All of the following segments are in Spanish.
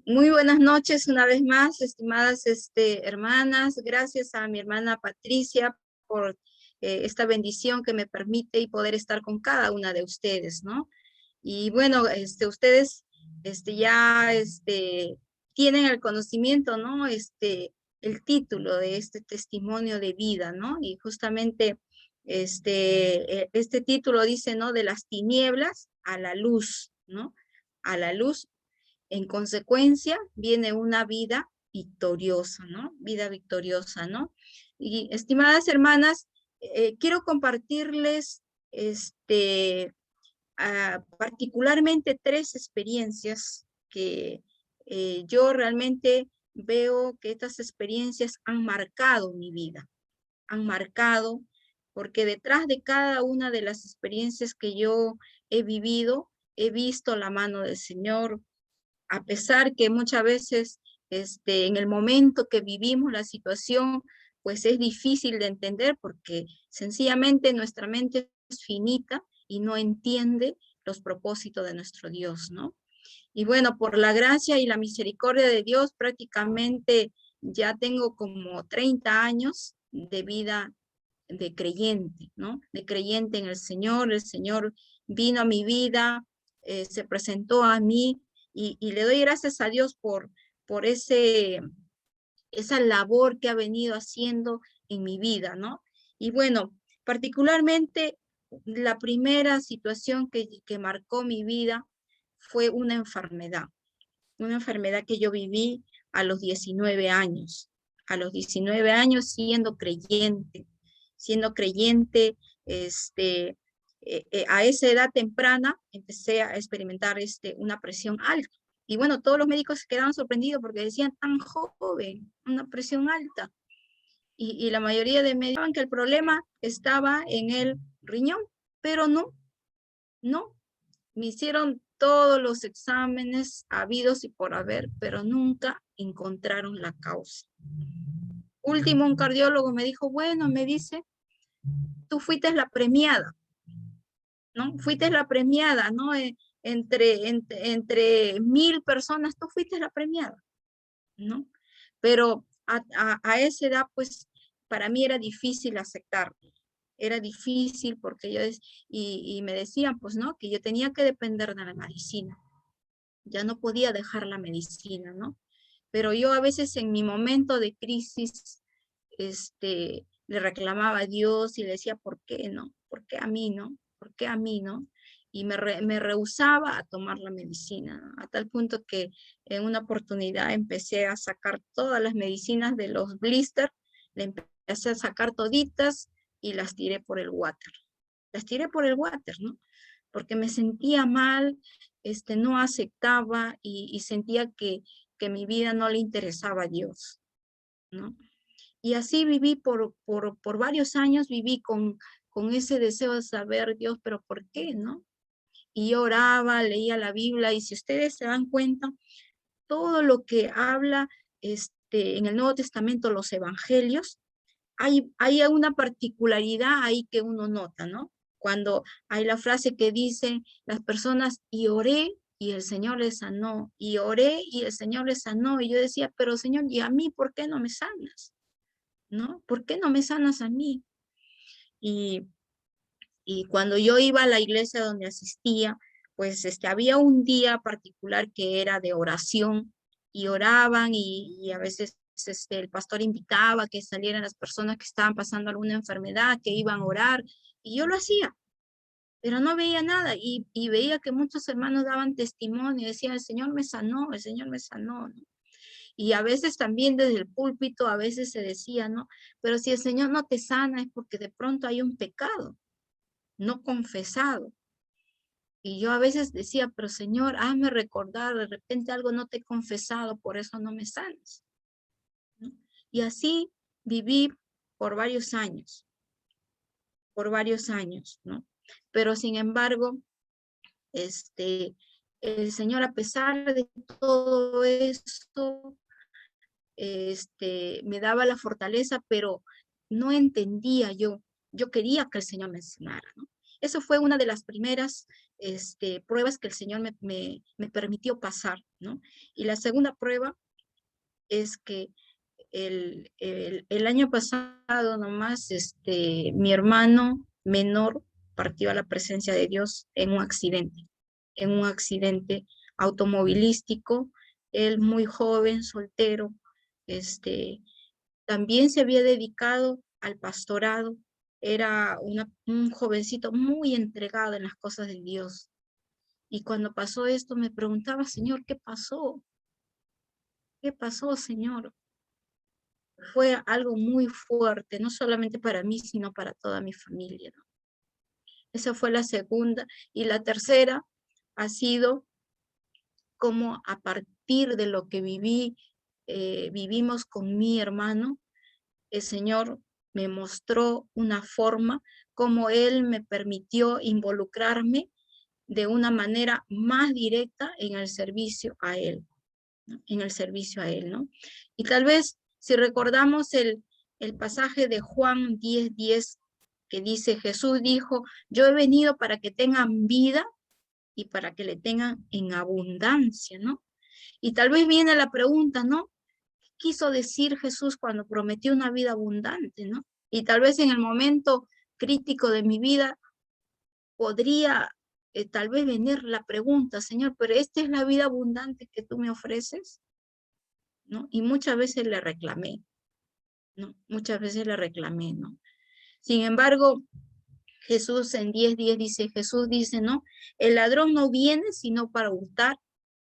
Muy buenas noches una vez más, estimadas hermanas. Gracias a mi hermana Patricia por esta bendición que me permite y poder estar con cada una de ustedes, ¿no? Y bueno, ustedes ya tienen el conocimiento, ¿no? El título de este testimonio de vida, ¿no? Y justamente este título dice, ¿no? De las tinieblas a la luz, ¿no? A la luz. En consecuencia, viene una vida victoriosa, ¿no? Vida victoriosa, ¿no? Y estimadas hermanas, quiero compartirles particularmente tres experiencias que yo realmente veo que estas experiencias han marcado mi vida, han marcado, porque detrás de cada una de las experiencias que yo he vivido, he visto la mano del Señor, a pesar que muchas veces en el momento que vivimos la situación, pues es difícil de entender porque sencillamente nuestra mente es finita y no entiende los propósitos de nuestro Dios, ¿no? Y bueno, por la gracia y la misericordia de Dios, prácticamente ya tengo como 30 años de vida de creyente, ¿no? De creyente en el Señor vino a mi vida, se presentó a mí y le doy gracias a Dios por esa labor que ha venido haciendo en mi vida, ¿no? Y bueno, particularmente la primera situación que marcó mi vida fue una enfermedad que yo viví a los 19 años, a los 19 años siendo creyente, a esa edad temprana empecé a experimentar una presión alta. Y bueno, todos los médicos se quedaban sorprendidos porque decían tan joven, una presión alta. Y la mayoría de médicos pensaban que el problema estaba en el riñón, pero no, no. Me hicieron todos los exámenes habidos y por haber, pero nunca encontraron la causa. Último, un cardiólogo me dijo, bueno, me dice, tú fuiste la premiada, ¿no? Fuiste la premiada, ¿no? Entre 1000 personas, tú fuiste la premiada, ¿no? Pero a esa edad, pues, para mí era difícil aceptarlo. Era difícil porque y me decían, pues, ¿no? Que yo tenía que depender de la medicina. Ya no podía dejar la medicina, ¿no? Pero yo a veces en mi momento de crisis, le reclamaba a Dios y le decía, ¿por qué no? ¿Por qué a mí no? ¿Por qué a mí no? Y me rehusaba a tomar la medicina, ¿no? A tal punto que en una oportunidad empecé a sacar todas las medicinas de los blisters, le empecé a sacar toditas y las tiré por el water. Las tiré por el water, ¿no? Porque me sentía mal, no aceptaba y sentía que mi vida no le interesaba a Dios, ¿no? Y así viví por varios años, viví con ese deseo de saber Dios, pero ¿por qué, no? Y yo oraba, leía la Biblia, y si ustedes se dan cuenta, todo lo que habla en el Nuevo Testamento, los evangelios, hay una particularidad ahí que uno nota, ¿no? Cuando hay la frase que dice las personas, y oré y el Señor les sanó, y oré y el Señor les sanó, y yo decía, pero Señor, ¿y a mí por qué no me sanas? ¿No? ¿Por qué no me sanas a mí? Y, y cuando yo iba a la iglesia donde asistía, pues había un día particular que era de oración y oraban y a veces el pastor invitaba a que salieran las personas que estaban pasando alguna enfermedad, que iban a orar, y yo lo hacía, pero no veía nada y veía que muchos hermanos daban testimonio, decían, el Señor me sanó, el Señor me sanó, ¿no? Y a veces también desde el púlpito, a veces se decía, ¿no? Pero si el Señor no te sana es porque de pronto hay un pecado no confesado. Y yo a veces decía, pero Señor, hazme recordar, de repente algo no te he confesado, por eso no me sanas, ¿no? Y así viví por varios años, ¿no? Pero sin embargo, el Señor, a pesar de todo esto, me daba la fortaleza, pero no entendía yo quería que el Señor me sanara, ¿no? Eso fue una de las primeras pruebas que el Señor me permitió pasar, ¿no? Y la segunda prueba es que el año pasado nomás, mi hermano menor partió a la presencia de Dios en un accidente automovilístico. Él muy joven, soltero, también se había dedicado al pastorado, era un jovencito muy entregado en las cosas de Dios. Y cuando pasó esto me preguntaba, Señor, ¿qué pasó? ¿Qué pasó, Señor? Fue algo muy fuerte, no solamente para mí, sino para toda mi familia, ¿no? Esa fue la segunda. Y la tercera ha sido como a partir de lo que vivimos con mi hermano, el Señor me mostró una forma como Él me permitió involucrarme de una manera más directa en el servicio a Él, ¿no? En el servicio a Él, ¿no? Y tal vez si recordamos el pasaje de Juan 10:10, que dice, Jesús dijo, yo he venido para que tengan vida y para que le tengan en abundancia, ¿no? Y tal vez viene la pregunta, ¿no? ¿Qué quiso decir Jesús cuando prometió una vida abundante, ¿no? Y tal vez en el momento crítico de mi vida podría tal vez venir la pregunta, Señor, pero ¿esta es la vida abundante que tú me ofreces? ¿No? Y muchas veces le reclamé, ¿no? Muchas veces le reclamé, ¿no? Sin embargo, Jesús en 10:10 dice, Jesús dice, ¿no? El ladrón no viene sino para hurtar,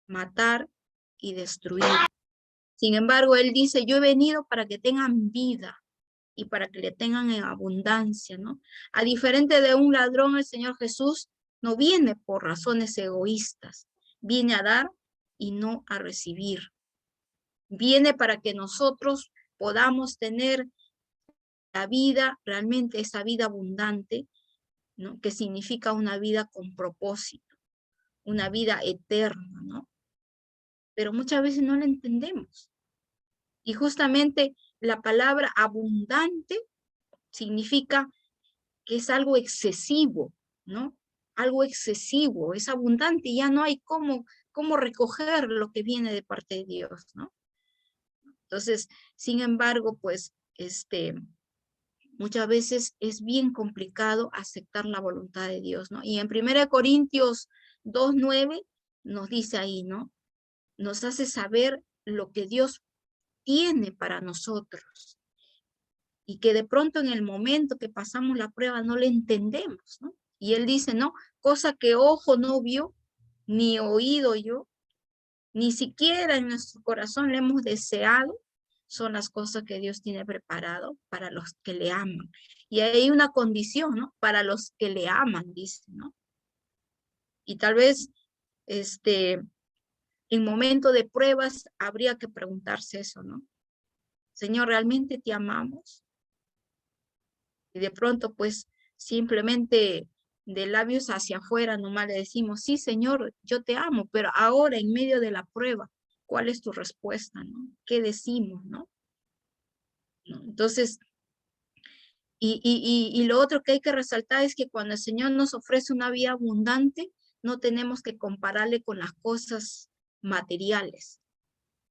matar y destruir. Sin embargo, Él dice, yo he venido para que tengan vida y para que le tengan en abundancia, ¿no? A diferente de un ladrón, el Señor Jesús no viene por razones egoístas, viene a dar y no a recibir. Viene para que nosotros podamos tener la vida, realmente esa vida abundante, ¿no? Que significa una vida con propósito, una vida eterna, ¿no? Pero muchas veces no la entendemos. Y justamente la palabra abundante significa que es algo excesivo, ¿no? Algo excesivo, es abundante y ya no hay cómo recoger lo que viene de parte de Dios, ¿no? Entonces, sin embargo, pues, muchas veces es bien complicado aceptar la voluntad de Dios, ¿no? Y en 1 Corintios 2:9 nos dice ahí, ¿no? Nos hace saber lo que Dios tiene para nosotros y que de pronto en el momento que pasamos la prueba no le entendemos, ¿no? Y él dice, ¿no? Cosa que ojo no vio, ni oído yo, ni siquiera en nuestro corazón le hemos deseado, son las cosas que Dios tiene preparado para los que le aman. Y hay una condición, ¿no? Para los que le aman, dice, ¿no? Y tal vez, en momento de pruebas habría que preguntarse eso, ¿no? Señor, ¿realmente te amamos? Y de pronto, pues, simplemente de labios hacia afuera nomás le decimos, sí, Señor, yo te amo, pero ahora en medio de la prueba, ¿cuál es tu respuesta, no? ¿Qué decimos, no? ¿No? Entonces, y lo otro que hay que resaltar es que cuando el Señor nos ofrece una vida abundante, no tenemos que compararle con las cosas materiales,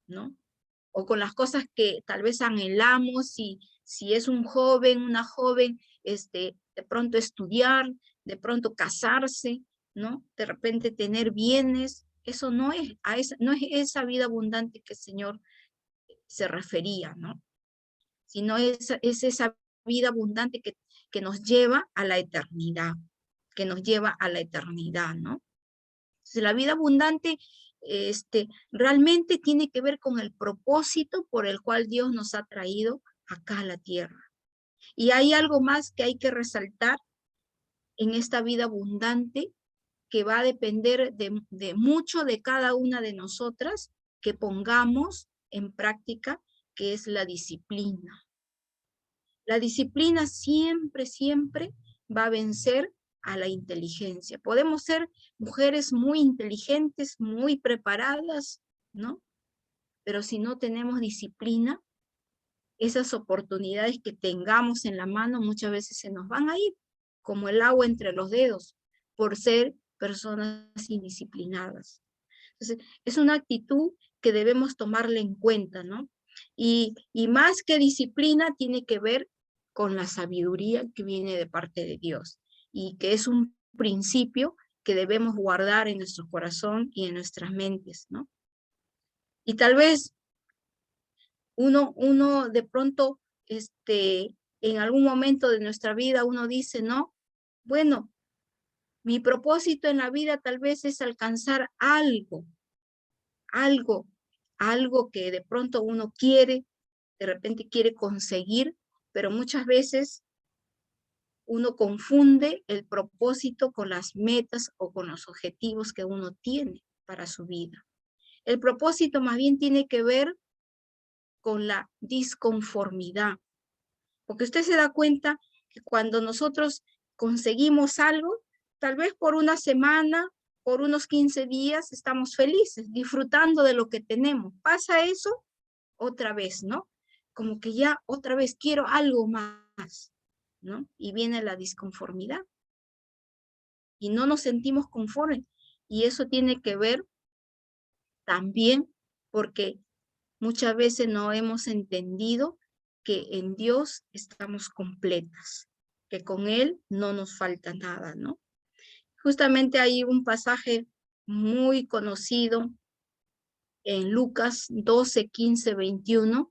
¿no? O con las cosas que tal vez anhelamos, si es un joven, una joven, de pronto estudiar, de pronto casarse, ¿no? De repente tener bienes, eso no es, no es esa vida abundante que el Señor se refería, ¿no? Sino es esa vida abundante que nos lleva a la eternidad, que nos lleva a la eternidad, ¿no? Entonces, la vida abundante realmente tiene que ver con el propósito por el cual Dios nos ha traído acá a la tierra. Y hay algo más que hay que resaltar en esta vida abundante que va a depender de mucho de cada una de nosotras que pongamos en práctica, que es la disciplina. La disciplina siempre, siempre va a vencer a la inteligencia. Podemos ser mujeres muy inteligentes, muy preparadas, ¿no? Pero si no tenemos disciplina, esas oportunidades que tengamos en la mano muchas veces se nos van a ir, como el agua entre los dedos, por ser personas indisciplinadas. Entonces, es una actitud que debemos tomarla en cuenta, ¿no? Y más que disciplina, tiene que ver con la sabiduría que viene de parte de Dios y que es un principio que debemos guardar en nuestro corazón y en nuestras mentes, ¿no? Y tal vez uno de pronto, en algún momento de nuestra vida, uno dice, no, bueno, mi propósito en la vida tal vez es alcanzar algo, algo, algo que de pronto uno quiere, de repente quiere conseguir, pero muchas veces uno confunde el propósito con las metas o con los objetivos que uno tiene para su vida. El propósito más bien tiene que ver con la disconformidad, porque usted se da cuenta que cuando nosotros conseguimos algo, tal vez por una semana, por unos 15 días, estamos felices, disfrutando de lo que tenemos. Pasa eso otra vez, ¿no? Como que ya otra vez quiero algo más, ¿no? Y viene la disconformidad. Y no nos sentimos conformes. Y eso tiene que ver también porque muchas veces no hemos entendido que en Dios estamos completas, que con Él no nos falta nada, ¿no? Justamente hay un pasaje muy conocido en Lucas 12, 15, 21,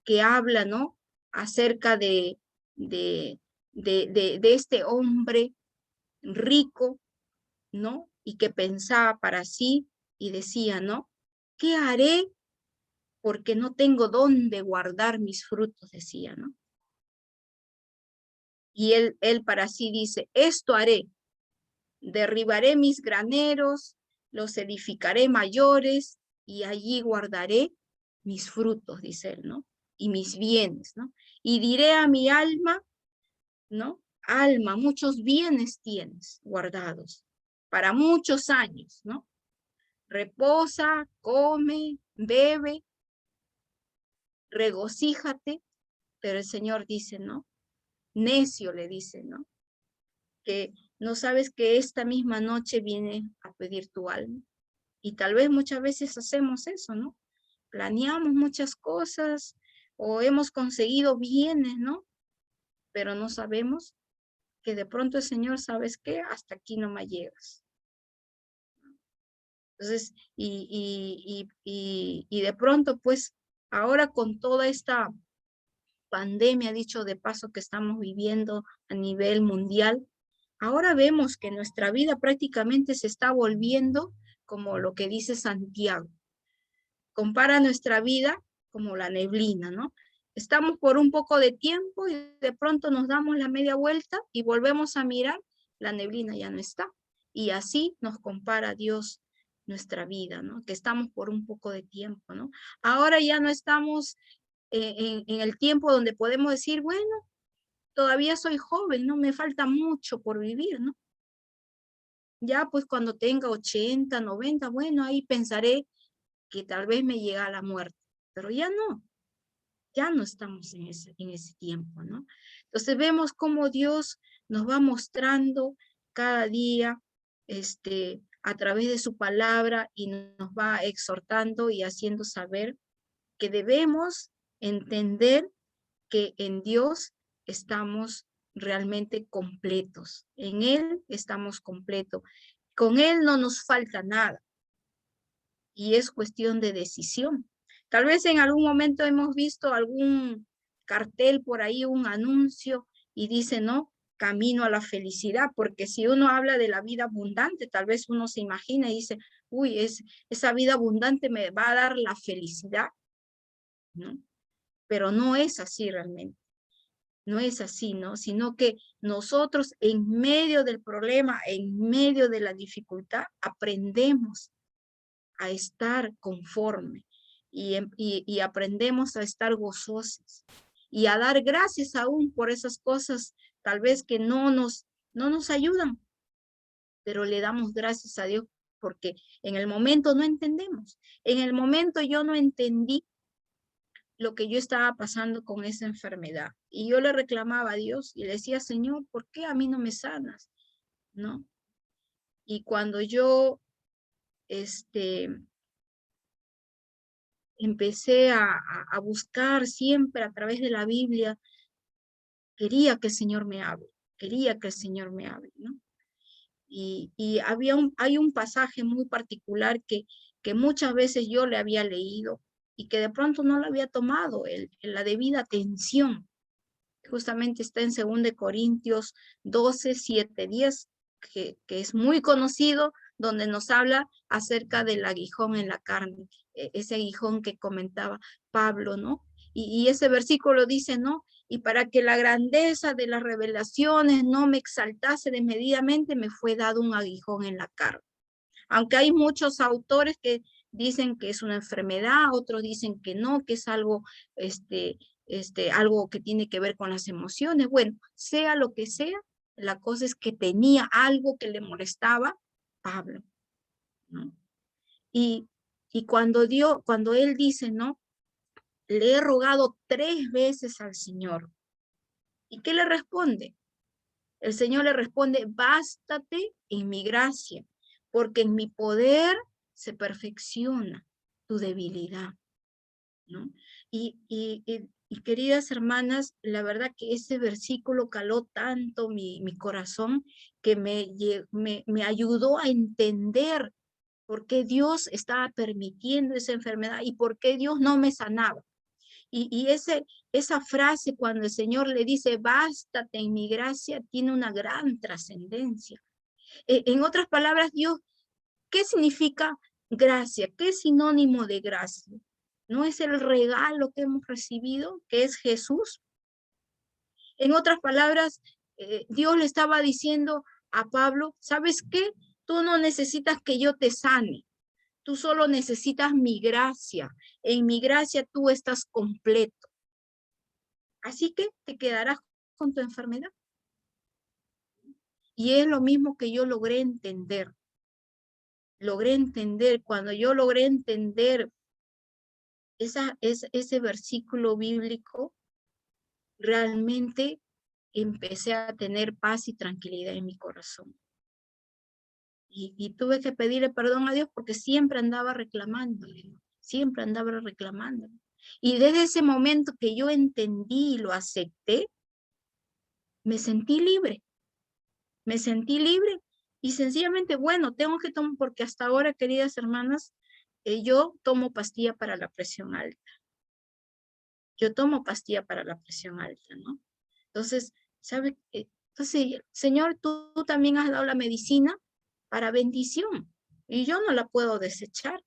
que habla, ¿no? Acerca de este hombre rico, ¿no? Y que pensaba para sí y decía, ¿no? ¿Qué haré? Porque no tengo dónde guardar mis frutos, decía, ¿no? Y él para sí dice, esto haré, derribaré mis graneros, los edificaré mayores y allí guardaré mis frutos, dice él, ¿no? Y mis bienes, ¿no? Y diré a mi alma, ¿no? Alma, muchos bienes tienes guardados para muchos años, ¿no? Reposa, come, bebe, regocíjate, pero el Señor dice, ¿no? Necio le dice, ¿no? Que no sabes que esta misma noche viene a pedir tu alma. Y tal vez muchas veces hacemos eso, ¿no? Planeamos muchas cosas o hemos conseguido bienes, ¿no? Pero no sabemos que de pronto el Señor, ¿sabes qué? Hasta aquí no me llegas. Entonces, y de pronto, pues, ahora con toda esta pandemia, dicho de paso, que estamos viviendo a nivel mundial, ahora vemos que nuestra vida prácticamente se está volviendo como lo que dice Santiago. Compara nuestra vida como la neblina, ¿no? Estamos por un poco de tiempo y de pronto nos damos la media vuelta y volvemos a mirar, la neblina ya no está. Y así nos compara Dios nuestra vida, ¿no? Que estamos por un poco de tiempo, ¿no? Ahora ya no estamos en el tiempo donde podemos decir, bueno, todavía soy joven, ¿no? Me falta mucho por vivir, ¿no? Ya pues cuando tenga 80, 90, bueno, ahí pensaré que tal vez me llega la muerte, pero ya no estamos en ese tiempo, ¿no? Entonces vemos cómo Dios nos va mostrando cada día, a través de su palabra y nos va exhortando y haciendo saber que debemos entender que en Dios estamos realmente completos. En Él estamos completos. Con Él no nos falta nada. Y es cuestión de decisión. Tal vez en algún momento hemos visto algún cartel por ahí, un anuncio, y dice, ¿no? Camino a la felicidad, porque si uno habla de la vida abundante, tal vez uno se imagina y dice, uy, esa vida abundante me va a dar la felicidad, ¿no? Pero no es así realmente. No es así, ¿no? Sino que nosotros en medio del problema, en medio de la dificultad, aprendemos a estar conforme y aprendemos a estar gozosos y a dar gracias aún por esas cosas tal vez que no nos ayudan, pero le damos gracias a Dios porque en el momento no entendemos. En el momento yo no entendí lo que yo estaba pasando con esa enfermedad. Y yo le reclamaba a Dios y le decía, Señor, ¿por qué a mí no me sanas? ¿No? Y cuando yo empecé a buscar siempre a través de la Biblia, quería que el Señor me hable, quería que el Señor me hable, ¿no? Y hay un pasaje muy particular que muchas veces yo le había leído y que de pronto no le había tomado la debida atención. Justamente está en 2 Corintios 12, 7, 10, que es muy conocido, donde nos habla acerca del aguijón en la carne, ese aguijón que comentaba Pablo, ¿no? Y ese versículo dice, ¿no? Y para que la grandeza de las revelaciones no me exaltase desmedidamente, me fue dado un aguijón en la carne. Aunque hay muchos autores que dicen que es una enfermedad, otros dicen que no, que es algo, algo que tiene que ver con las emociones. Bueno, sea lo que sea, la cosa es que tenía algo que le molestaba a Pablo, ¿no? Y, y cuando él dice, ¿no? Le he rogado 3 veces al Señor. ¿Y qué le responde? El Señor le responde, bástate en mi gracia, porque en mi poder se perfecciona tu debilidad, ¿no? Y queridas hermanas, la verdad que ese versículo caló tanto mi corazón que me ayudó a entender por qué Dios estaba permitiendo esa enfermedad y por qué Dios no me sanaba. Y esa frase cuando el Señor le dice, bástate en mi gracia, tiene una gran trascendencia. En otras palabras, Dios, ¿qué significa gracia? ¿Qué es sinónimo de gracia? ¿No es el regalo que hemos recibido, que es Jesús? En otras palabras, Dios le estaba diciendo a Pablo, ¿sabes qué? Tú no necesitas que yo te sane. Tú solo necesitas mi gracia. En mi gracia tú estás completo. Así que te quedarás con tu enfermedad. Y es lo mismo que yo logré entender. Cuando yo logré entender ese versículo bíblico, realmente empecé a tener paz y tranquilidad en mi corazón. Y tuve que pedirle perdón a Dios porque siempre andaba reclamándole, siempre andaba reclamando. Y desde ese momento que yo entendí y lo acepté, me sentí libre. Me sentí libre y sencillamente, bueno, tengo que tomar, porque hasta ahora, queridas hermanas, yo tomo pastilla para la presión alta. Yo tomo pastilla para la presión alta, ¿no? Entonces, ¿sabe? Entonces, Señor, tú también has dado la medicina para bendición y yo no la puedo desechar.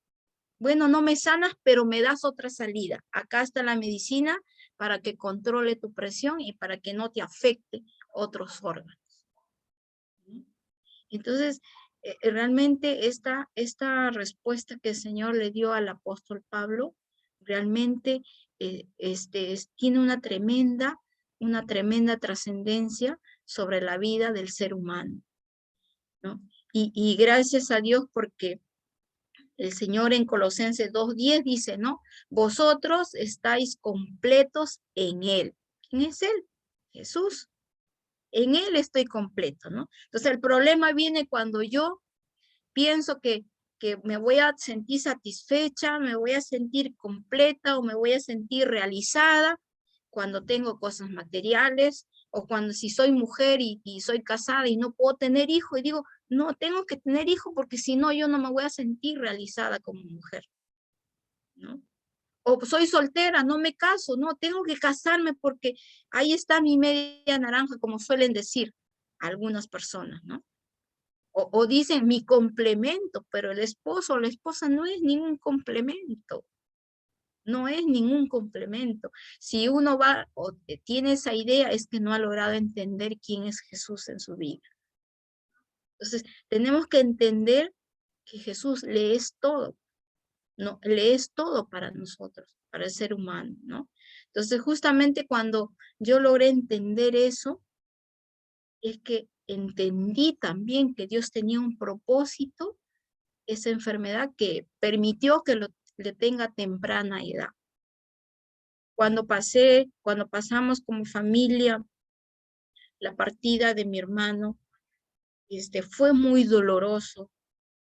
Bueno, no me sanas, pero me das otra salida. Acá está la medicina para que controle tu presión y para que no te afecte otros órganos. Entonces, realmente esta respuesta que el Señor le dio al apóstol Pablo, realmente tiene una tremenda trascendencia sobre la vida del ser humano, ¿no? Y gracias a Dios porque el Señor en Colosenses 2:10 dice, ¿no? Vosotros estáis completos en Él. ¿Quién es Él? Jesús. En Él estoy completo, ¿no? Entonces el problema viene cuando yo pienso que me voy a sentir satisfecha, me voy a sentir completa o me voy a sentir realizada cuando tengo cosas materiales o cuando si soy mujer y soy casada y no puedo tener hijo y digo, no, tengo que tener hijo porque si no yo no me voy a sentir realizada como mujer, ¿no? O soy soltera, no me caso, no, tengo que casarme porque ahí está mi media naranja, como suelen decir algunas personas, ¿no? O dicen mi complemento, pero el esposo o la esposa no es ningún complemento. No es ningún complemento. Si uno va o tiene esa idea, es que no ha logrado entender quién es Jesús en su vida. Entonces, tenemos que entender que Jesús le es todo, ¿no? Le es todo para nosotros, para el ser humano, ¿no? Entonces, justamente cuando yo logré entender eso, es que entendí también que Dios tenía un propósito, esa enfermedad que permitió que le tenga temprana edad. Cuando pasamos como familia la partida de mi hermano, fue muy doloroso,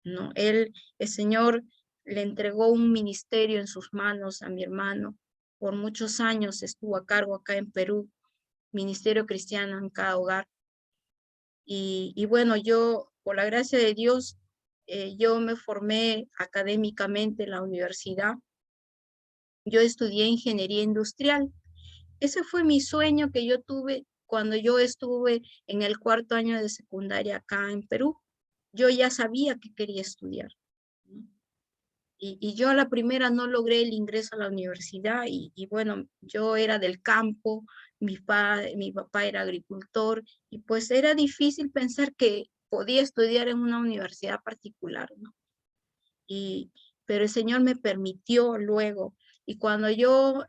¿no? El Señor le entregó un ministerio en sus manos a mi hermano. Por muchos años estuvo a cargo acá en Perú, ministerio cristiano en cada hogar. Y bueno, yo, por la gracia de Dios, yo me formé académicamente en la universidad. Yo estudié ingeniería industrial. Ese fue mi sueño que yo tuve cuando yo estuve en el 4º año de secundaria acá en Perú. Yo ya sabía que quería estudiar, ¿no? Y yo a la primera no logré el ingreso a la universidad y bueno, yo era del campo, mi papá era agricultor y pues era difícil pensar que podía estudiar en una universidad particular, ¿no? Y, pero el Señor me permitió luego. Y cuando yo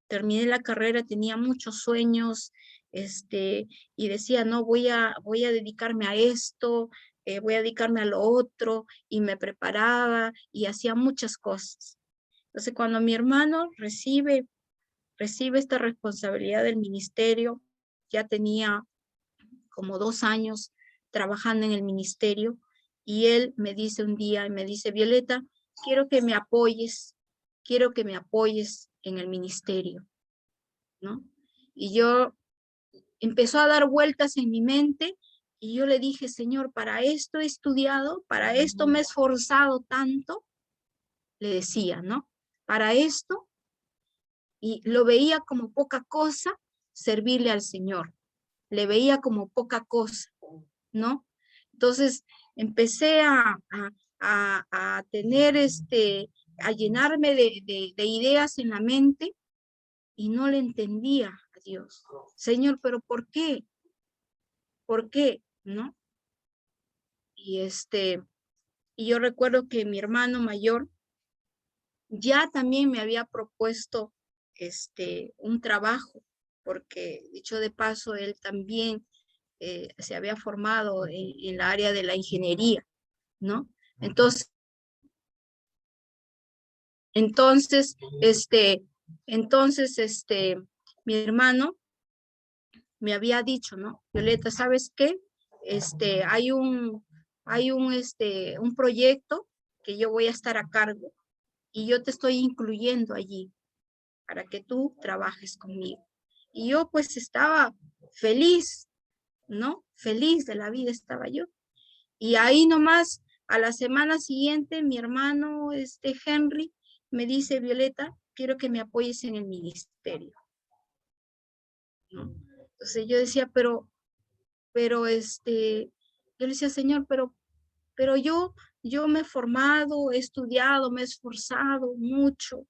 terminé la carrera tenía muchos sueños, y decía, no, voy a dedicarme a esto, voy a dedicarme a lo otro, y me preparaba y hacía muchas cosas. Entonces, cuando mi hermano recibe esta responsabilidad del ministerio, ya tenía como 2 años trabajando en el ministerio, y él me dice un día, me dice, Violeta, quiero que me apoyes en el ministerio, ¿no? Y yo empezó a dar vueltas en mi mente, y yo le dije, Señor, para esto he estudiado, para esto me he esforzado tanto, le decía, ¿no? Para esto, y lo veía como poca cosa servirle al Señor, le veía como poca cosa, ¿no? Entonces empecé a tener a llenarme de ideas en la mente y no le entendía a Dios. Señor, pero ¿por qué? ¿Por qué? ¿No? Y y yo recuerdo que mi hermano mayor ya también me había propuesto un trabajo, porque dicho de paso, él también se había formado en la área de la ingeniería, ¿no? Entonces, entonces, entonces, mi hermano me había dicho, ¿no? Violeta, ¿sabes qué? Hay un proyecto que yo voy a estar a cargo y yo te estoy incluyendo allí para que tú trabajes conmigo. Y yo pues estaba feliz, ¿no? Feliz de la vida estaba yo. Y ahí nomás, a la semana siguiente, mi hermano, Henry, me dice, Violeta, quiero que me apoyes en el ministerio, ¿no? Entonces yo decía, pero yo le decía, Señor, pero yo me he formado, he estudiado, me he esforzado mucho.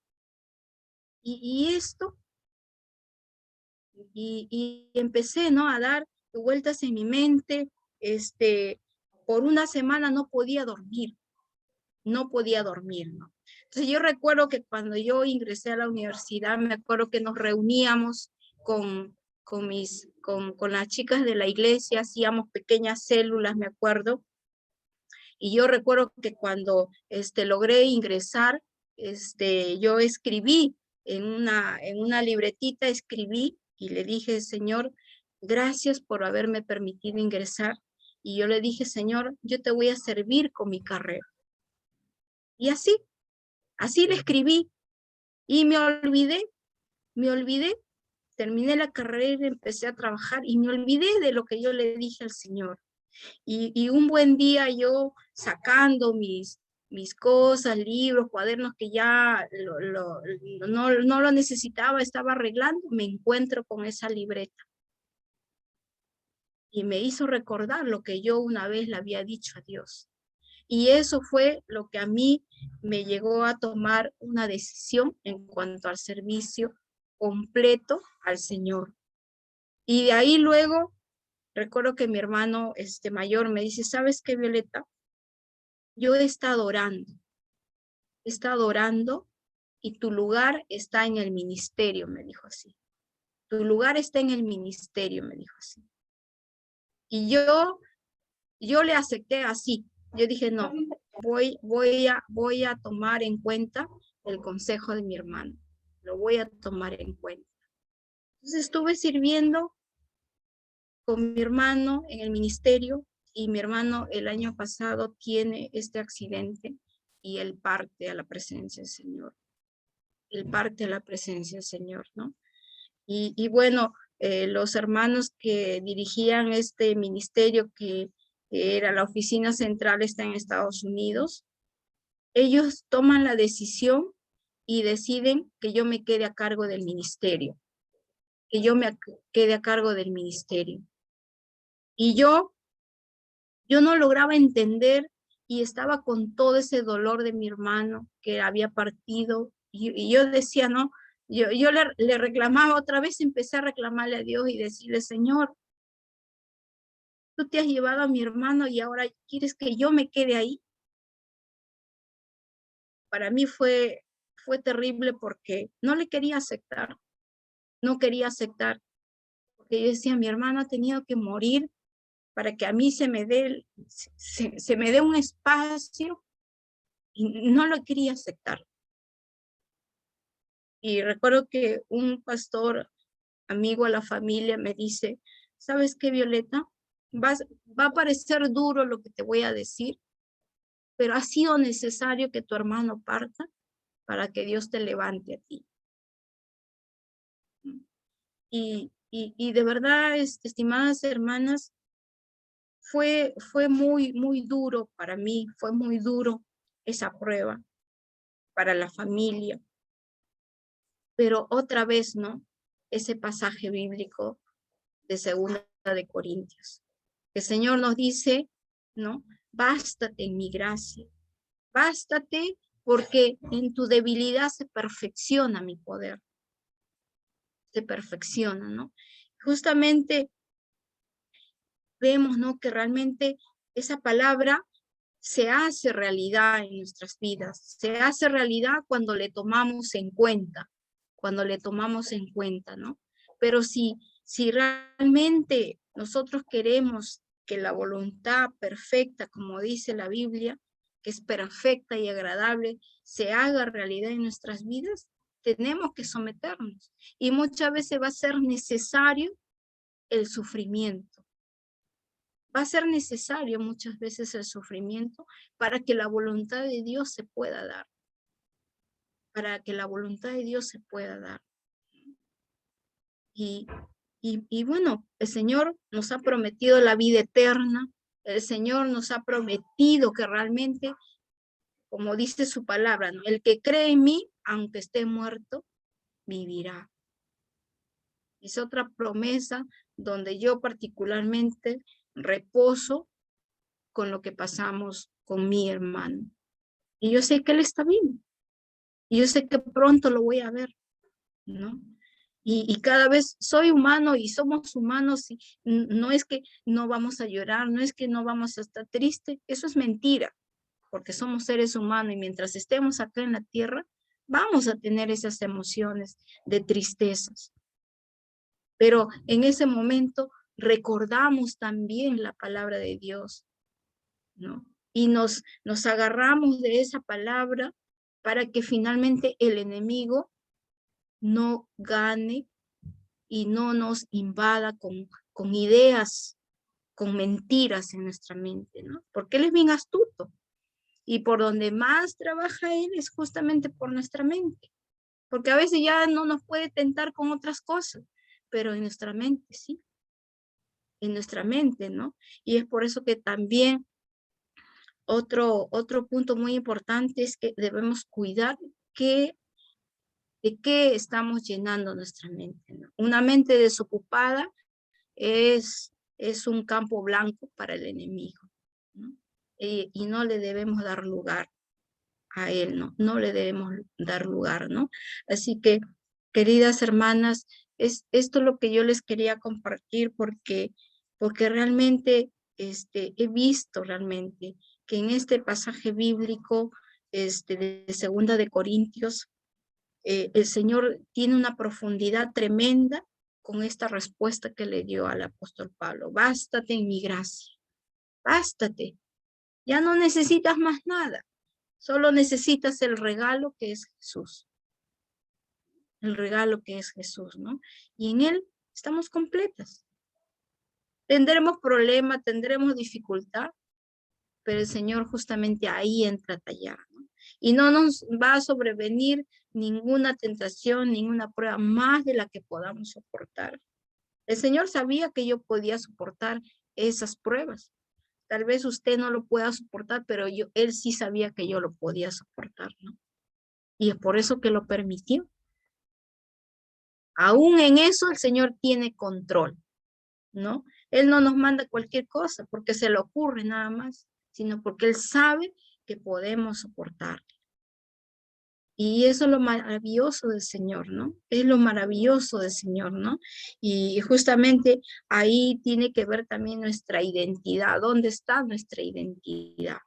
Y esto, y empecé, ¿no? A dar vueltas en mi mente, por una semana no podía dormir, ¿no? Entonces yo recuerdo que cuando yo ingresé a la universidad, me acuerdo que nos reuníamos con las chicas de la iglesia, hacíamos pequeñas células, me acuerdo, y yo recuerdo que cuando logré ingresar, yo escribí en una libretita, escribí y le dije, Señor, gracias por haberme permitido ingresar. Y yo le dije, Señor, yo te voy a servir con mi carrera. Y así le escribí y me olvidé, terminé la carrera, empecé a trabajar y me olvidé de lo que yo le dije al Señor. Y un buen día yo sacando mis cosas, libros, cuadernos que ya no lo necesitaba, estaba arreglando, me encuentro con esa libreta. Y me hizo recordar lo que yo una vez le había dicho a Dios. Y eso fue lo que a mí me llegó a tomar una decisión en cuanto al servicio completo al Señor. Y de ahí luego, recuerdo que mi hermano mayor me dice, ¿sabes qué, Violeta? Yo he estado orando y tu lugar está en el ministerio, me dijo así. Tu lugar está en el ministerio, me dijo así. Y yo le acepté así. Yo dije, no, voy a tomar en cuenta el consejo de mi hermano. Lo voy a tomar en cuenta. Entonces estuve sirviendo con mi hermano en el ministerio, y mi hermano el año pasado tiene este accidente y él parte a la presencia del Señor. Él parte a la presencia del Señor, ¿no? Y bueno, los hermanos que dirigían este ministerio, que era la oficina central, está en Estados Unidos, ellos toman la decisión y deciden que yo me quede a cargo del ministerio, que yo me quede a cargo del ministerio. Y yo no lograba entender y estaba con todo ese dolor de mi hermano que había partido. Y yo decía, no, yo le reclamaba otra vez, empecé a reclamarle a Dios y decirle, Señor, tú te has llevado a mi hermano y ahora quieres que yo me quede ahí. Para mí fue terrible porque no le quería aceptar, no quería aceptar, porque yo decía, mi hermano ha tenido que morir para que a mí se me dé un espacio, y no lo quería aceptar. Y recuerdo que un pastor amigo a la familia me dice, ¿sabes qué, Violeta? Va a parecer duro lo que te voy a decir, pero ha sido necesario que tu hermano parta para que Dios te levante a ti. Y de verdad, estimadas hermanas, fue muy, muy duro para mí, fue muy duro esa prueba para la familia. Pero otra vez, ¿no? Ese pasaje bíblico de 2 Corintios. El Señor nos dice, ¿no? Bástate en mi gracia. Bástate porque en tu debilidad se perfecciona mi poder. Se perfecciona, ¿no? Justamente vemos, ¿no? Que realmente esa palabra se hace realidad en nuestras vidas. Se hace realidad cuando le tomamos en cuenta. Cuando le tomamos en cuenta, ¿no? Pero si realmente nosotros queremos que la voluntad perfecta, como dice la Biblia, que es perfecta y agradable, se haga realidad en nuestras vidas, tenemos que someternos. Y muchas veces va a ser necesario el sufrimiento. Va a ser necesario muchas veces el sufrimiento para que la voluntad de Dios se pueda dar. Para que la voluntad de Dios se pueda dar. Y bueno, el Señor nos ha prometido la vida eterna. El Señor nos ha prometido que realmente, como dice su palabra, ¿no? El que cree en mí, aunque esté muerto, vivirá. Es otra promesa donde yo particularmente reposo con lo que pasamos con mi hermano. Y yo sé que él está vivo. Y yo sé que pronto lo voy a ver, ¿no? Y cada vez soy humano y somos humanos, y no es que no vamos a llorar, no es que no vamos a estar tristes, eso es mentira, porque somos seres humanos y mientras estemos acá en la tierra, vamos a tener esas emociones de tristezas. Pero en ese momento recordamos también la palabra de Dios, ¿no? Y nos agarramos de esa palabra para que finalmente el enemigo no gane y no nos invada con ideas, con mentiras en nuestra mente, ¿no? Porque él es bien astuto. Y por donde más trabaja él es justamente por nuestra mente. Porque a veces ya no nos puede tentar con otras cosas, pero en nuestra mente sí. En nuestra mente, ¿no? Y es por eso que también otro punto muy importante es que debemos cuidar de qué estamos llenando nuestra mente, ¿no? Una mente desocupada es un campo blanco para el enemigo, ¿no? Y no le debemos dar lugar a él, ¿no? No le debemos dar lugar, ¿no? Así que, queridas hermanas, es esto lo que yo les quería compartir porque realmente he visto realmente que en este pasaje bíblico de 2 Corintios, el Señor tiene una profundidad tremenda con esta respuesta que le dio al apóstol Pablo. Bástate en mi gracia, bástate. Ya no necesitas más nada, solo necesitas el regalo que es Jesús. El regalo que es Jesús, ¿no? Y en Él estamos completas. Tendremos problemas, tendremos dificultad, pero el Señor justamente ahí entra a tallar, ¿no? Y no nos va a sobrevenir ninguna tentación, ninguna prueba más de la que podamos soportar. El Señor sabía que yo podía soportar esas pruebas. Tal vez usted no lo pueda soportar, pero Él sí sabía que yo lo podía soportar, ¿no? Y es por eso que lo permitió. Aún en eso el Señor tiene control, ¿no? Él no nos manda cualquier cosa porque se le ocurre nada más, sino porque Él sabe que podemos soportar. Y eso es lo maravilloso del Señor, ¿no? Es lo maravilloso del Señor, ¿no? Y justamente ahí tiene que ver también nuestra identidad. ¿Dónde está nuestra identidad?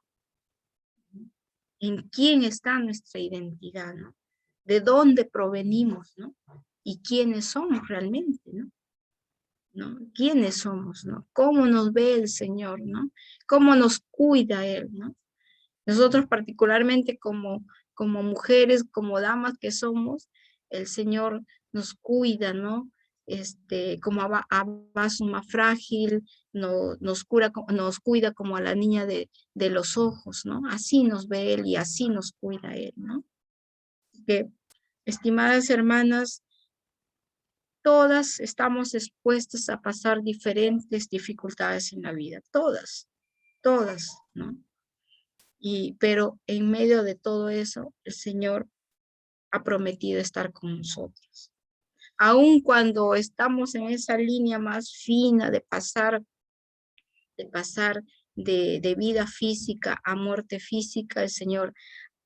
¿En quién está nuestra identidad, no? ¿De dónde provenimos, no? ¿Y quiénes somos realmente, no? ¿No? ¿Quiénes somos, no? ¿Cómo nos ve el Señor, no? ¿Cómo nos cuida Él, no? Nosotros particularmente como mujeres, como damas que somos, el Señor nos cuida, ¿no? Como a vaso más frágil, nos cuida como a la niña de los ojos, ¿no? Así nos ve Él y así nos cuida Él, ¿no? Que, estimadas hermanas, todas estamos expuestas a pasar diferentes dificultades en la vida, todas, ¿no? Pero en medio de todo eso, el Señor ha prometido estar con nosotros. Aun cuando estamos en esa línea más fina de vida física a muerte física, el Señor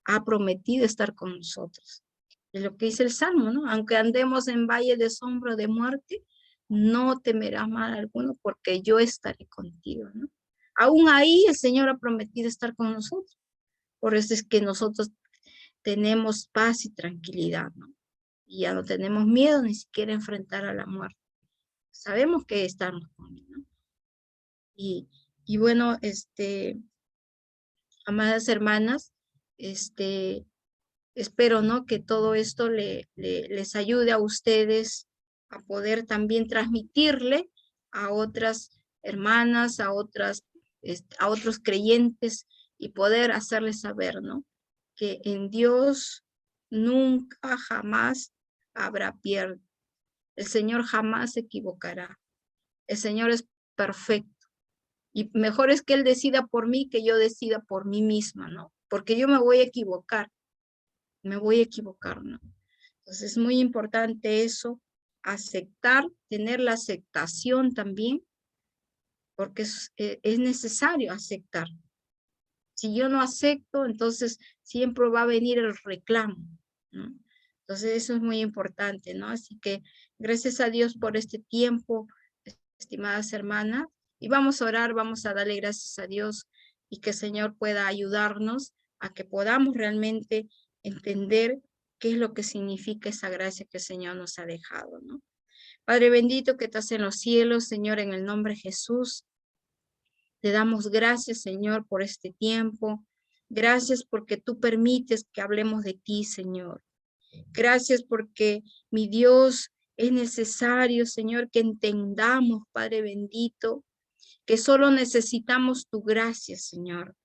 ha prometido estar con nosotros. Es lo que dice el Salmo, ¿no? Aunque andemos en valle de sombra de muerte, no temerás mal alguno porque yo estaré contigo, ¿no? Aún ahí el Señor ha prometido estar con nosotros. Por eso es que nosotros tenemos paz y tranquilidad, ¿no? Y ya no tenemos miedo ni siquiera a enfrentar a la muerte. Sabemos que estamos con Él, ¿no? Y bueno, amadas hermanas, espero, ¿no? Que todo esto les ayude a ustedes a poder también transmitirle a otras hermanas, a otros creyentes y poder hacerles saber, ¿no? Que en Dios nunca jamás habrá pierde. El Señor jamás se equivocará. El Señor es perfecto. Y mejor es que Él decida por mí que yo decida por mí misma, ¿no? Porque yo me voy a equivocar, ¿no? Entonces es muy importante eso, aceptar, tener la aceptación también, porque es necesario aceptar. Si yo no acepto, entonces siempre va a venir el reclamo, ¿no? Entonces eso es muy importante, ¿no? Así que gracias a Dios por este tiempo, estimadas hermanas, y vamos a orar, vamos a darle gracias a Dios y que el Señor pueda ayudarnos a que podamos realmente entender qué es lo que significa esa gracia que el Señor nos ha dejado, ¿no? Padre bendito que estás en los cielos, Señor, en el nombre de Jesús, te damos gracias, Señor, por este tiempo. Gracias porque tú permites que hablemos de ti, Señor. Gracias porque, mi Dios, es necesario, Señor, que entendamos, Padre bendito, que solo necesitamos tu gracia, Señor.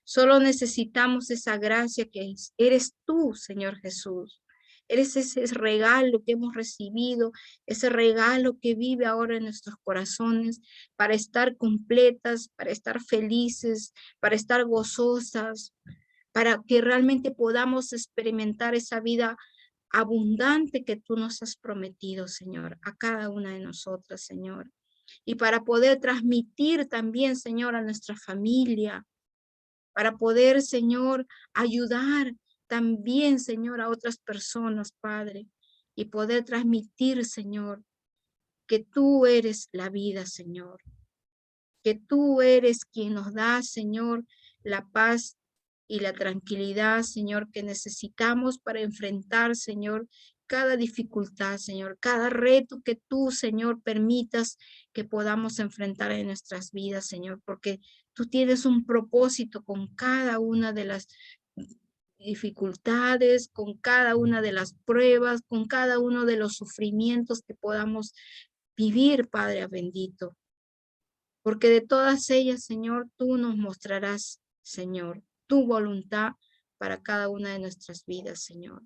Solo necesitamos esa gracia que eres tú, Señor Jesús. Eres ese regalo que hemos recibido, ese regalo que vive ahora en nuestros corazones para estar completas, para estar felices, para estar gozosas, para que realmente podamos experimentar esa vida abundante que tú nos has prometido, Señor, a cada una de nosotras, Señor. Y para poder transmitir también, Señor, a nuestra familia, para poder, Señor, ayudar también, Señor, a otras personas, Padre, y poder transmitir, Señor, que tú eres la vida, Señor, que tú eres quien nos da, Señor, la paz y la tranquilidad, Señor, que necesitamos para enfrentar, Señor, cada dificultad, Señor, cada reto que tú, Señor, permitas que podamos enfrentar en nuestras vidas, Señor, porque tú tienes un propósito con cada una de las dificultades, con cada una de las pruebas, con cada uno de los sufrimientos que podamos vivir, Padre bendito. porque de todas ellas, Señor, tú nos mostrarás, Señor, tu voluntad para cada una de nuestras vidas, Señor.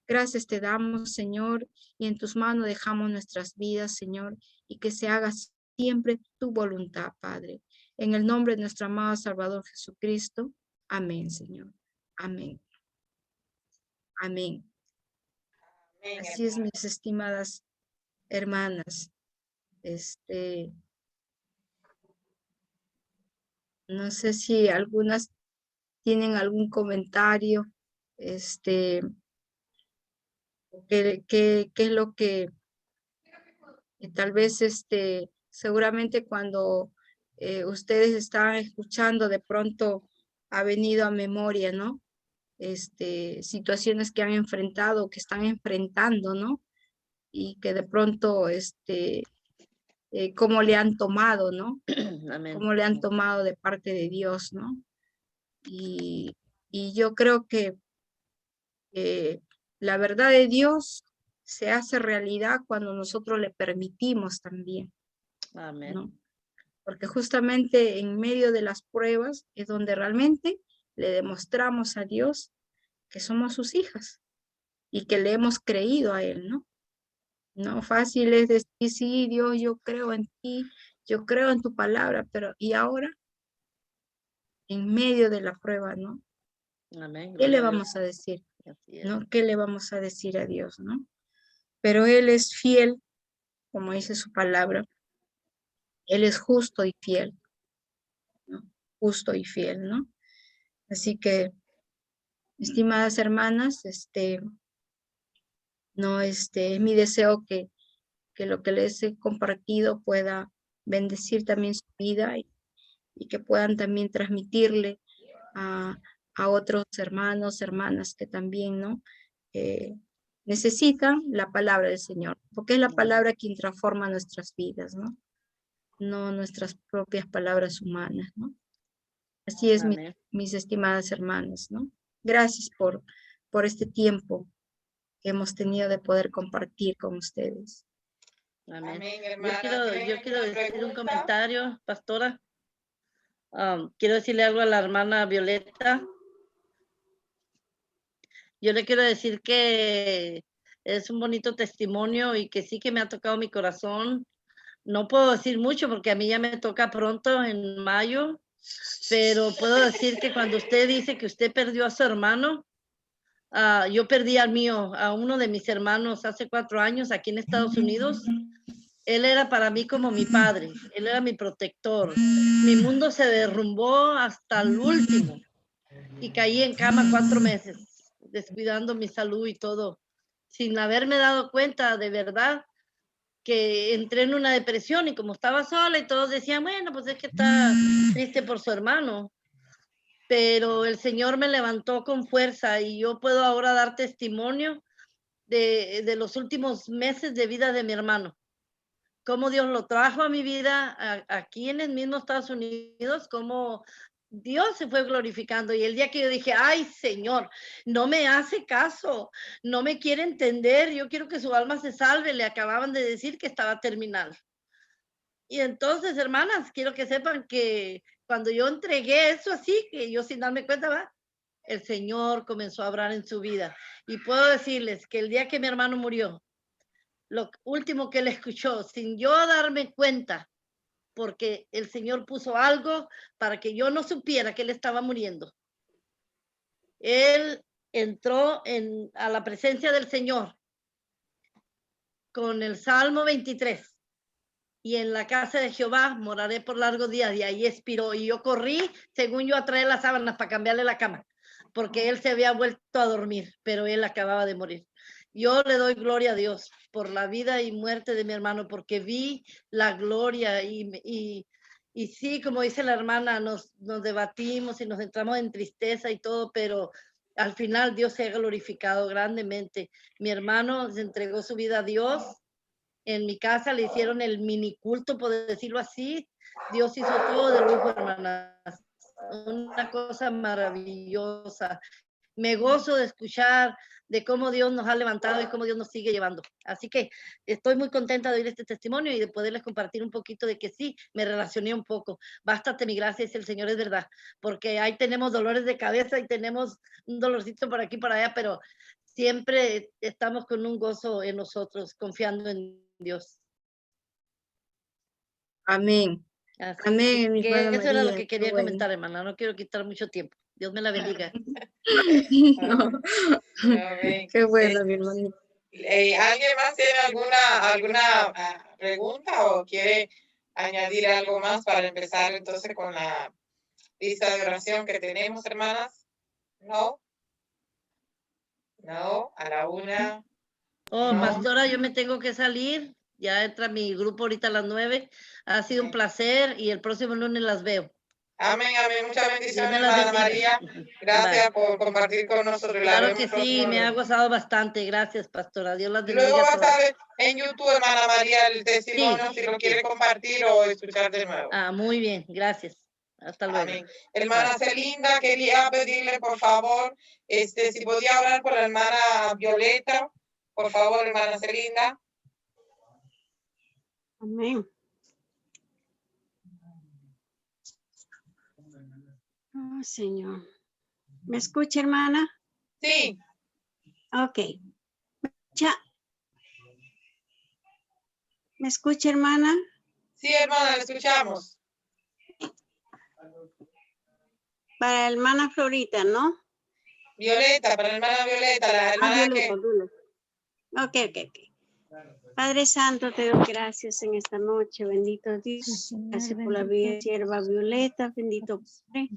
Gracias te damos, Señor, y en tus manos dejamos nuestras vidas, Señor, y que se haga siempre tu voluntad, Padre. En el nombre de nuestro amado Salvador Jesucristo. Amén, Señor. Amén. Amén. Así es, mis estimadas hermanas. No sé si algunas tienen algún comentario, qué es lo que tal vez, seguramente cuando ustedes estaban escuchando, de pronto ha venido a memoria, ¿no? Situaciones que han enfrentado, que están enfrentando, ¿no? Y que de pronto, cómo le han tomado, ¿no? Amén. Cómo le han tomado de parte de Dios, ¿no? Y yo creo que la verdad de Dios se hace realidad cuando nosotros le permitimos también, Amén. ¿no? Porque justamente en medio de las pruebas es donde realmente le demostramos a Dios que somos sus hijas y que le hemos creído a Él, ¿no? No fácil es decir, sí, Dios, yo creo en ti, yo creo en tu palabra, pero ¿y ahora? En medio de la prueba, ¿no? Amén. ¿Qué le Gloria a Dios. vamos a decir? Así es. ¿No? ¿Qué le vamos a decir a Dios, no? Pero Él es fiel, como dice su palabra. Él es justo y fiel, ¿no? Justo y fiel, ¿no? Así que, estimadas hermanas, no, es mi deseo que lo que les he compartido pueda bendecir también su vida y que puedan también transmitirle a, a otros hermanos, hermanas que también, ¿no? Necesitan la palabra del Señor, porque es la palabra quien transforma nuestras vidas, ¿no? No nuestras propias palabras humanas, ¿no? Así es, Amén. mis estimadas hermanas, ¿no? Gracias por este tiempo que hemos tenido de poder compartir con ustedes. Amén. Amén, hermana. Yo quiero decir un comentario, pastora. Quiero decirle algo a la hermana Violeta. Yo le quiero decir que es un bonito testimonio y que sí que me ha tocado mi corazón. No puedo decir mucho porque a mí ya me toca pronto en mayo, pero puedo decir que cuando usted dice que usted perdió a su hermano, yo perdí al mío, a uno de mis hermanos hace 4 años aquí en Estados Unidos. Él era para mí como mi padre, él era mi protector. Mi mundo se derrumbó hasta el último y caí en cama 4 meses, descuidando mi salud y todo, sin haberme dado cuenta de verdad que entré en una depresión y como estaba sola y todos decían, bueno, pues es que está triste por su hermano, pero el Señor me levantó con fuerza y yo puedo ahora dar testimonio de los últimos meses de vida de mi hermano. Cómo Dios lo trajo a mi vida aquí en el mismo Estados Unidos, cómo Dios se fue glorificando. Y el día que yo dije, ay Señor, no me hace caso, no me quiere entender, yo quiero que su alma se salve, le acababan de decir que estaba terminal. Y entonces, hermanas, quiero que sepan que cuando yo entregué eso así, que yo sin darme cuenta, ¿va? El Señor comenzó a obrar en su vida. Y puedo decirles que el día que mi hermano murió, lo último que él escuchó, sin yo darme cuenta, porque el Señor puso algo para que yo no supiera que él estaba muriendo. Él entró a la presencia del Señor con el Salmo 23. Y en la casa de Jehová moraré por largos días. Y ahí expiró. Y yo corrí, según yo, a traer las sábanas para cambiarle la cama, porque él se había vuelto a dormir, pero él acababa de morir. Yo le doy gloria a Dios por la vida y muerte de mi hermano, porque vi la gloria y sí, como dice la hermana, nos debatimos y nos entramos en tristeza y todo, pero al final Dios se ha glorificado grandemente. Mi hermano se entregó su vida a Dios. En mi casa le hicieron el mini culto, por decirlo así. Dios hizo todo de lujo, hermanas. Una cosa maravillosa. me gozo de escuchar de cómo Dios nos ha levantado y cómo Dios nos sigue llevando. Así que estoy muy contenta de oír este testimonio y de poderles compartir un poquito de que sí, me relacioné un poco. Bástate mi gracia, dice el Señor, es verdad, porque ahí tenemos dolores de cabeza y tenemos un dolorcito por aquí, por allá, pero siempre estamos con un gozo en nosotros, confiando en Dios. Amén. Así Amén, mi que hermana eso era lo María. que Qué quería bueno. comentar, hermana. No quiero quitar mucho tiempo. Dios me la bendiga. No. Amén. Qué bueno, mi hermanita. ¿Alguien más tiene alguna pregunta o quiere añadir algo más para empezar entonces con la lista de oración que tenemos, hermanas? ¿No? ¿No? A la una. Oh, No. pastora, yo me tengo que salir. Ya entra mi grupo ahorita a las 9. Ha sido un placer y el próximo lunes las veo. Amén, amén. Muchas bendiciones, Dios me las hermana bendiga. María. Gracias por compartir con nosotros. La Claro vemos que el próximo sí, me ha lunes. gozado bastante. Gracias, pastora. Dios las Luego bendiga va a a todas. estar en YouTube, hermana María, el testimonio, Sí, si lo sí. quiere compartir o escuchar de nuevo. Ah, muy bien. Gracias. Hasta luego. Amén. Hermana Celinda, quería pedirle, por favor, si podía hablar por la hermana Violeta. Por favor, hermana Celinda. Amén. Oh, Señor. ¿Me escucha, hermana? Sí. Ok. Ya. ¿Me escucha, hermana? Sí, hermana, la escuchamos. Para la hermana Florita, ¿no? Violeta, para la hermana Violeta, la hermana Violeta, Violeta. Ok. Padre Santo, te doy gracias en esta noche. Bendito Dios. Gracias por la vida de sierva Violeta. Bendito Padre.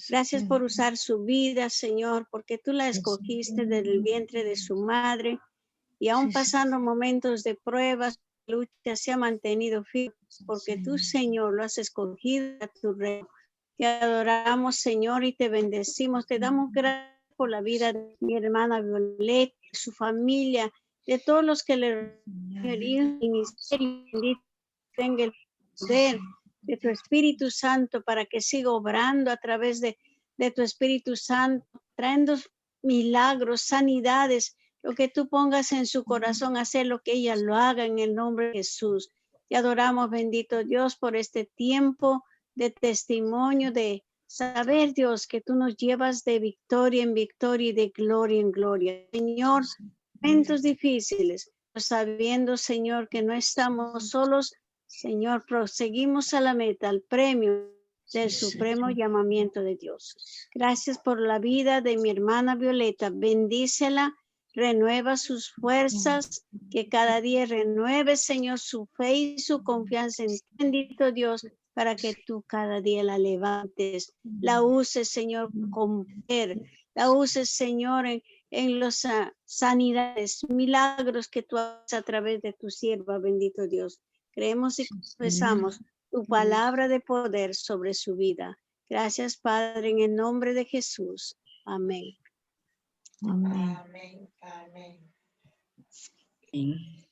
Gracias por usar su vida, Señor, porque tú la escogiste desde el vientre de su madre. Y aún pasando momentos de pruebas, lucha, se ha mantenido firme, porque tú, Señor, lo has escogido a tu reino. Te adoramos, Señor, y te bendecimos. Te damos gracias por la vida de mi hermana Violeta, su familia, de todos los que le ministerio, bendito tenga el poder de tu Espíritu Santo para que siga obrando a través de tu Espíritu Santo, trayendo milagros, sanidades, lo que tú pongas en su corazón, hacer lo que ella lo haga en el nombre de Jesús. Te adoramos, bendito Dios, por este tiempo de testimonio, de saber, Dios, que tú nos llevas de victoria en victoria y de gloria en gloria. Señor, momentos difíciles, sabiendo, Señor, que no estamos solos, Señor, proseguimos a la meta, al premio del supremo llamamiento de Dios. Gracias por la vida de mi hermana Violeta. Bendícela, renueva sus fuerzas, que cada día renueve, Señor, su fe y su confianza en ti, bendito Dios, para que tú cada día la levantes, la uses, Señor, con poder, la uses, Señor, en las sanidades, milagros que tú haces a través de tu sierva, bendito Dios. Creemos y confesamos tu palabra de poder sobre su vida. Gracias, Padre, en el nombre de Jesús. Amén. Amén. Amén. Amén.